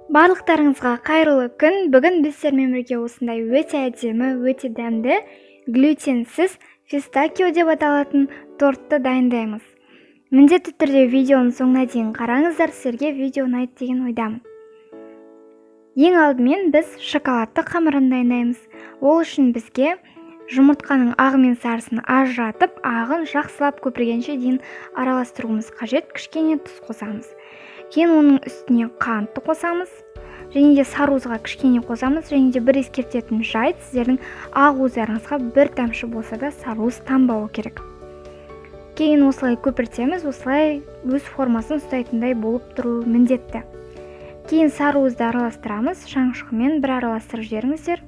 Барлықтарыңызға қайырлы күн. Бүгін біз сіздермен бірге осындай өте әдемі, өте дәмді, глютенсіз фистакио деп аталатын тортты дайындаймыз. Міндетті түрде видеоның соңына дейін қараңыздар, сіздерге видео ұнайды деген ойдамын. Ең алдымен біз шоколадты қамырын дайындаймыз. Ол үшін бізге жұмыртқаның ағы мен сарысын ажыратып, ағын жақсылап көпіргенше дейін араластыруымыз қажет. Кішкене тұз қосамыз. Кейін оның үстіне қантты қосамыз, және де сарыуызға кішкене қосамыз, және де бір ескертетін жайт, сіздердің ақ уыздарыңызға бір тамшы болса да сарыуыз тамбауы керек. Кейін осылай көпіртеміз, осылай өз формасын ұстайтындай болып тұру міндетті. Кейін сарыуызды араластырамыз, шаңшығымен бір араластырып жіберіңіздер.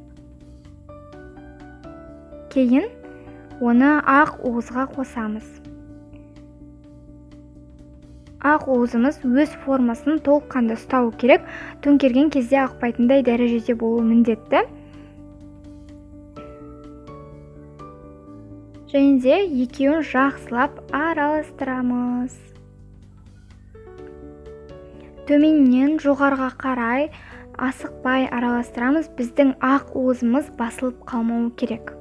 Кейін оны ақ уызға қосамыз. Ақ уызымыз өз формасын толыққанды ұстауы керек, төңкерген кезде ақпайтындай дәрежеде болуы міндетті. Және де екеуін жақсылап араластырамыз. Төменнен жоғарыға қарай асықпай араластырамыз, біздің ақ уызымыз басылып қалмауы керек.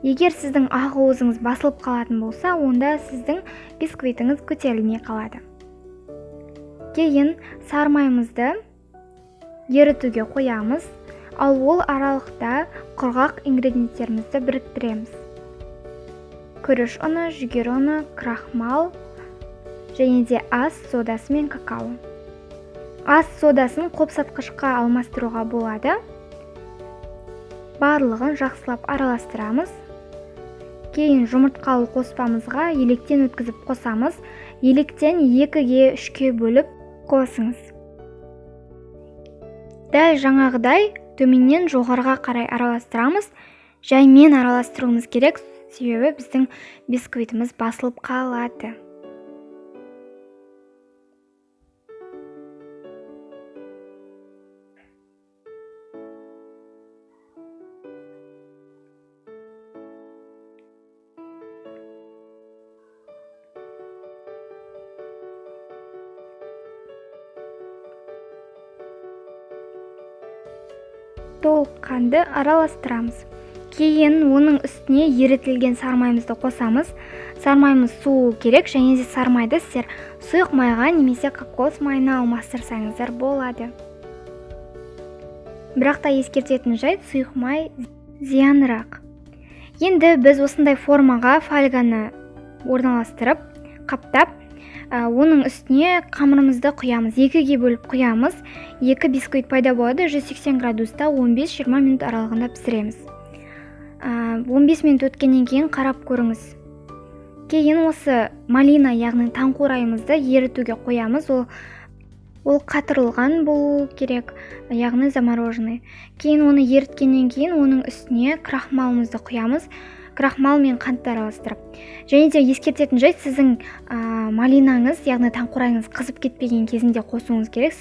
Егер сіздің ақ уызыңыз басылып қалатын болса, онда сіздің бисквитіңіз көтерілмей қалады. Кейін сармаймызды ерітуге қоямыз, ал ол аралықта құрғақ ингредиенттерімізді біріктіреміз. Күріш ұны, жүгері ұны, крахмал және де ас содасы мен какао. Ас содасын қопсатқышқа алмастыруға болады. Барлығын жақсылап араластырамыз. Кейін жұмыртқалы қоспамызға електен өткізіп қосамыз. Електен 2-ге 3-ке бөліп қосыңыз. Дәл жаңағыдай төменнен жоғарыға қарай араластырамыз. Жаймен араластыруымыз керек, себебі біздің бисквитіміз басылып қалады. Толыққанды араластырамыз. Кейін оның үстіне ерітілген сармаймызды қосамыз. Сармаймыз суы керек, және де сармайды сіздер сұйық майға немесе кокос майына алмастырсаңыздар болады. Бірақ та ескертетін жайт, сұйық май зиянырақ. Енді біз осындай формаға фольганы орналастырып, қаптап, оның үстіне қамырымызды құямыз. 2-ге бөліп құямыз. 2 бисквит пайда болады, 180 градуста 15-20 минут аралығында пісіреміз. 15 минут өткеннен кейін қарап көріңіз. Кейін осы малина, яғни таңқурайымызды ерітуге қоямыз. Ол қатырылған болу керек, яғни замороженный. Кейін оны еріткеннен кейін оның үстіне крахмалымызды құямыз. Крахмал мен қантты араластырып. Және де ескертетін жайт, сіздің малинаңыз, яғни таңқурайыңыз қызып кетпеген кезінде қосуыңыз керек.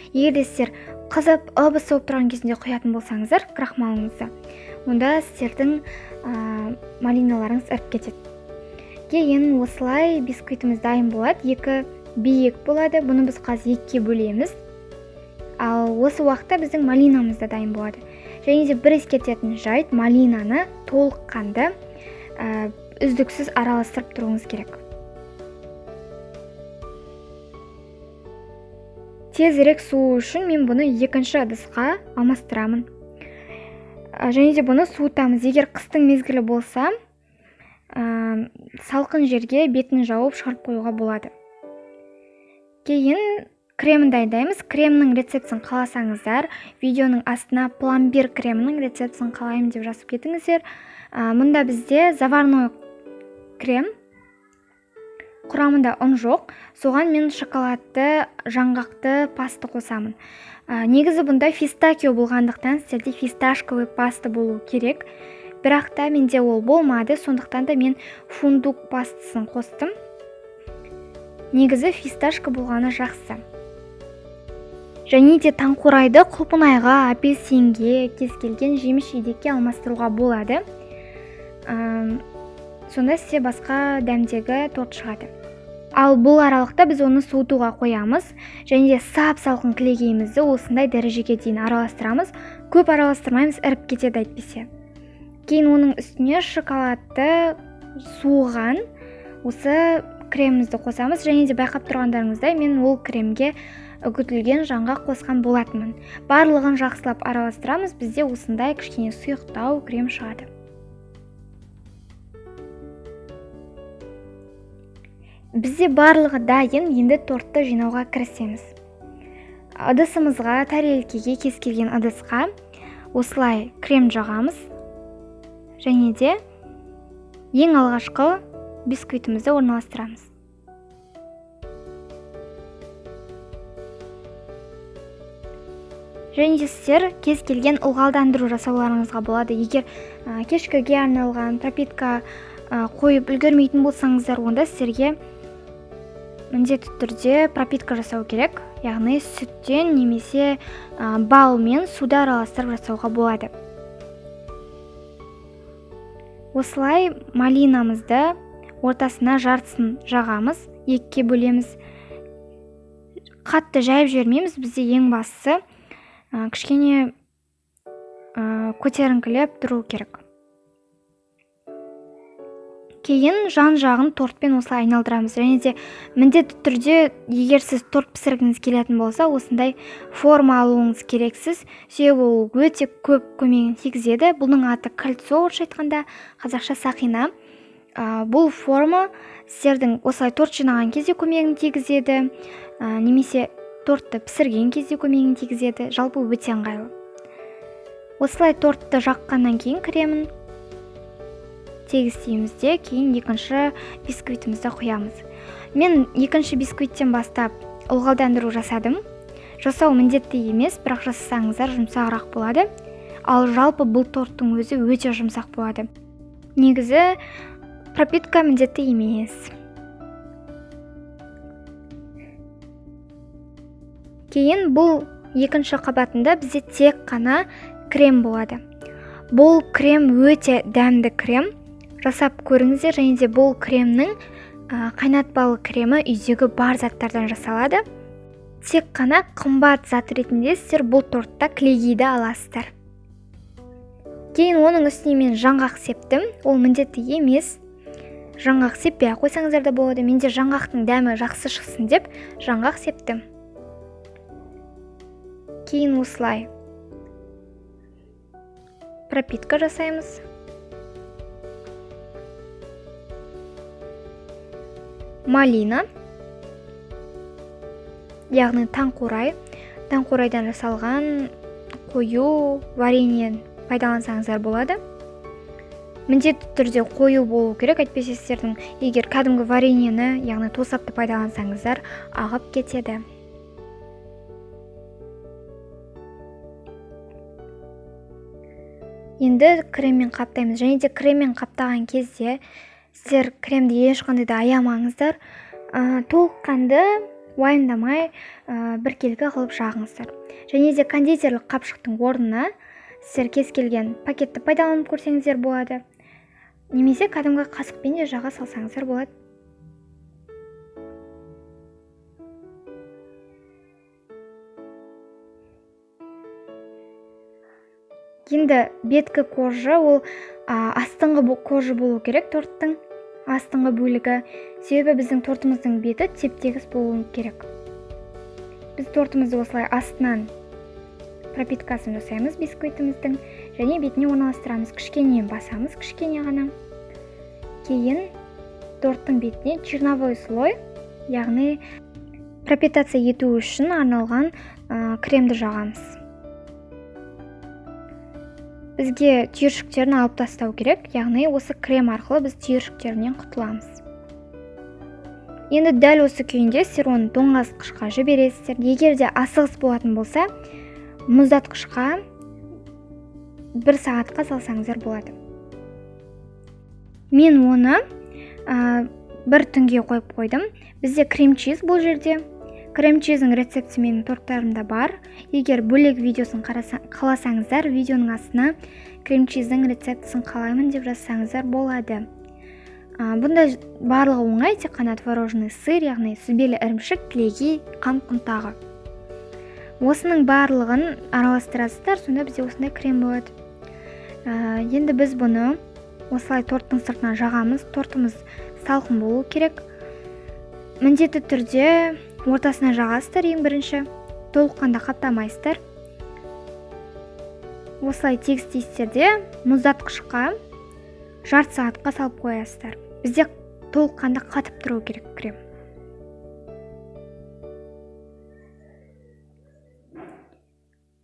Егер де сіздер қызып, ыбыс болып тұрған кезінде құятын болсаңыздар крахмалыңызды, онда сіздердің малиналарыңыз іріп кетеді. Кейін осылай бисквитіміз дайын болады. 2 биік болады. Бұны біз қазір 2-ге бөлеміз. Ал осы уақытта біздің малинамыз да дайын болады. Және де бір ескертетін жайт, малинаны толыққанды үздіксіз араластырып тұруыңыз керек. Тезірек суы үшін мен бұны 2-ші ыдысқа алмастырамын. Және де бұны суытамыз. Егер қыстың мезгілі болса, салқын жерге бетін жауып шығарып қоюға болады. Кейін кремін дайындаймыз. Кремнің рецептісін қаласаңыздар, видеоның астына пломбир кремінің рецептісін қалаймын деп жазып кетіңіздер. Мұнда бізде заварной крем, құрамында ұн жоқ. Соған мен шоколадты, жаңғақты паста қосамын. Негізі бұнда фистакио болғандықтан сіздерде фисташковый паста болу керек. Бірақ та менде ол болмады, сондықтан да мен фундук пастасын қостым. Негізі фисташка болғаны жақсы. Және де таңқурайды құлпынайға, апельсинге, кез келген жеміс-жидекке алмастыруға болады. Сонда сізде басқа дәмдегі торт шығады. Ал бұл аралықта біз оны суытуға қоямыз және де сап-салқын кілегейімізді осындай дәрежеге дейін араластырамыз. Көп араластырмаймыз, іріп кетеді әйтпесе. Кейін оның үстіне шоколадты суыған осы кремімізді қосамыз және де байқап тұрғандарыңыздай мен ол кремге үгітілген жаңғақ қосқан болатынмын. Барлығын жақсылап араластырамыз, бізде осындай кішкене сұйықтау крем шығады. Бізде барлығы дайын, енді тортты жинауға кірісеміз. Ыдысымызға, тарелкеге, кез келген ыдысқа осылай крем жағамыз және де ең алғашқы бисквитімізді орналастырамыз. Және де сіздер кез келген ылғалдандыру жасауларыңызға болады. Егер кешкіге арналған пропитка қойып үлгермейтін болсаңыздар, онда сіздерге міндетті түрде пропитка жасау керек. Яғни сүттен немесе бал мен суды араластырып жасауға болады. Осылай малинамызды ортасына жартысын жағамыз, екіге бөлеміз. Қатты жайып жібермейміз, бізде ең бастысы кішкене көтеріңкілеп тұру керек. Кейін жан жағын тортпен осылай айналдырамыз. Және де міндетті түрде, егер сіз торт пісіргіңіз келетін болса, осындай форма алуыңыз керексіз. Себебі ол өте көп көмегін тигізеді. Бұның аты кольцо, орысша айтқанда, қазақша сақина. Бұл форма сіздердің осылай торт жинаған кезде көмегін тигізеді, немесе тортты пісірген кезде көмегін тигізеді. Жалпы өте ыңғайлы. Осылай тортты жаққаннан кейін кремін тегістейміз де, кейін екінші бисквитімізді құямыз. Мен екінші бисквиттен бастап ылғалдандыру жасадым. Жасау міндетті емес, бірақ жасасаңыздар жұмсағырақ болады. Ал жалпы бұл торттың өзі өте жұмсақ болады. Негізі пропитка міндетті емес. Кейін бұл екінші қабатында бізде тек қана крем болады. Бұл крем өте дәмді крем. Жасап көріңіздер, және де бұл кремнің қайнатпалы кремі үйдегі бар заттардан жасалады. Тек қана қымбат зат ретінде сіздер бұл тортта кілегейді аласыздар. Кейін оның үстіне мен жаңғақ септім. Ол міндетті емес. Жаңғақ сеппей қойсаңыздар да болады. Менде жаңғақтың дәмі жақсы шықсын деп жаңғақ септім. Кейін осылай пропитка жасаймыз. Малина, яғни таңқурайдан жасалған қою варенье пайдалансаңыздар болады. Міндетті түрде қою болу керек, әйтпесе сіздердің егер кәдімгі вареньені, яғни тосапты пайдалансаңыздар, ағып кетеді. Енді креммен қаптаймыз, және де креммен қаптаған кезде сіздер кремді ешқандай да аямаңыздар. Толыққанды уайымдамай біркелкі қылып жағыңыздар. Және де кондитерлік қапшықтың орнына сіздер кез келген пакетті пайдаланып көрсеңіздер болады. Немесе кәдімгі қасықпен де жаға салсаңыздар болады. Енді беткі кожы, ол астыңғы кожы болу керек, торттың астыңғы бөлігі. Себебі біздің тортымыздың беті теп-тегіс болуы керек. Біз тортымызды осылай астынан пропиткасын жасаймыз бисквитіміздің, және бетіне орналастырамыз. Кішкене басамыз, кішкене ғана. Кейін торттың бетіне черновой слой, яғни пропитация ету үшін арналған кремді жағамыз. Бізге түйіршіктерін алып тастау керек, яғни осы крем арқылы біз түйіршіктерінен құтыламыз. Енді дәл осы күйінде сіздер оны тоңазытқышқа жібересіздер. Егер де асығыс болатын болса, мұздатқышқа 1 сағатқа салсаңыздар болады. Мен оны бір түнге қойып қойдым. Бізде крем-чиз бұл жерде. Крем-чиздің рецепті менің торттарымда бар. Егер бөлек видеосын қаласаңыздар, видеоның астына крем-чиздің рецептісін қалаймын деп жазсаңыздар болады. Бұнда барлығы оңай, тек қана творожный сыр, яғни сүзбелі ірімшік, кілегей, қант ұнтағы. Осының барлығын араластырасыздар, сонда бізде осындай крем болады. Енді біз бұны осылай торттың сыртына жағамыз. Тортымыз салқын болу керек. Міндетті түрде ортасына жағасыздар ең бірінші. Толыққанда қаптамайсыздар. Осылай тегістейсіздер де мұздатқышқа жарты сағатқа салып қоясыздар. Бізде толыққанда қатып тұру керек крем.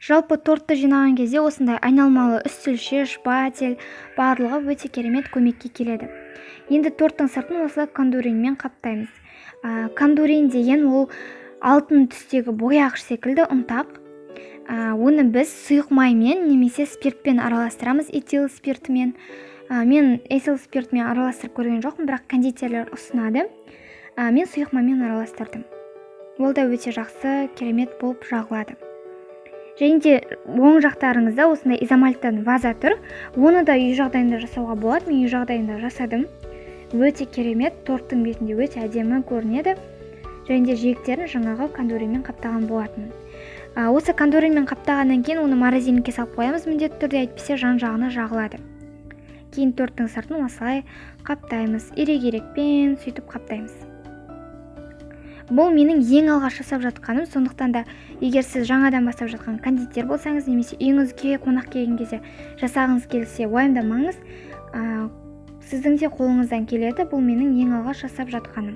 Жалпы тортты жинаған кезде осындай айналмалы үстелшеш, батель барлығы өте керемет көмекке келеді. Енді торттың сыртын осылай кондуринмен қаптаймыз. Кондурин деген ол алтын түстегі бояғыш секілді ұнтақ. Оны біз сұйық маймен немесе спиртпен араластырамыз, этил спиртімен. Мен этил спиртімен араластырып көрген жоқпын, бірақ кондитерлер ұсынады. Мен сұйық маймен араластырдым. Ол да өте жақсы, керемет болып жағылады. Және де оң жақтарыңызда осындай изомальттан ваза тұр. Оны да үй жағдайында жасауға болады. Мен үй жағдайында жасадым. Өте керемет, торттың бетінде өте әдемі көрінеді. Және де жиектерін жаңағы кондуринмен қаптаған болатын. Осы кондуринмен қаптағаннан кейін оны морозильникке салып қоямыз, міндетті түрде, әйтпесе жан-жағына жағылады. Кейін торттың сыртын осылай қаптаймыз. ирек-ирекпен сөйтіп қаптаймыз. Бұл менің ең алғаш жасап жатқаным, сондықтан да егер сіз жаңадан бастап жатқан кондитер болсаңыз, немесе үйіңізге қонақ келген кезде жасағыңыз келсе, уайымдамаңыз. Сіздің де қолыңыздан келеді. Бұл менің ең алғаш жасап жатқаным.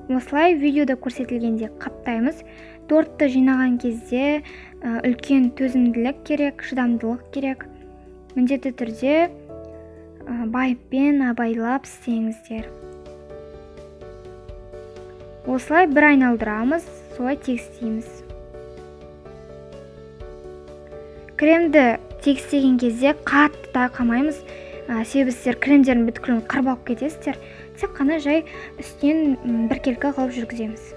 Осылай видеода көрсетілгенде қаптаймыз. Тортты жинаған кезде үлкен төзімділік керек, шыдамдылық керек. Міндетті түрде байыппен абайлап істеңіздер. Осылай бір айналдырамыз, солай тегістейміз. Кремді тегістеген кезде қатты тайқамаймыз. Себебі сіздер кремдердің бүткілін қырып алып кетесіздер. Тек қана жай үстінен біркелкі қылып жүргіземіз.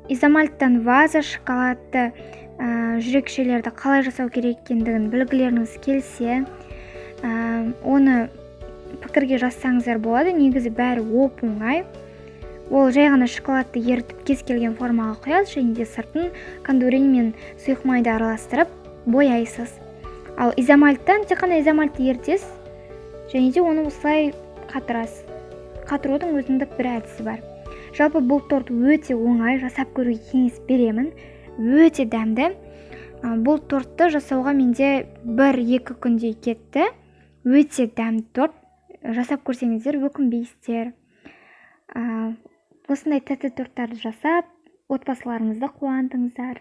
Изомальттан ваза, шоколадты жүрекшелерді қалай жасау керек екендігін білгілеріңіз келсе, оны пікірге жазсаңыздар болады. Негізі бәрі оп-оңай. Ол жай ғана шоколадты ерітіп кез келген формаға құясыз, және де сыртын кондурин мен сұйық майды араластырып бояйсыз. Ал изомальттан тек қана изомальтты ерітесіз, және де оны осылай қатырасыз. Қатырудың өзіндік бір әдісі бар. Жалпы бұл торт өте оңай, жасап көруге кеңес беремін. Өте дәмді. Бұл тортты жасауға менде 1-2 күндей кетті. Өте дәмді торт. Жасап көрсеңіздер өкінбейсіздер. Осындай тәтті торттарды жасап, отбасыларыңызды қуантыңыздар.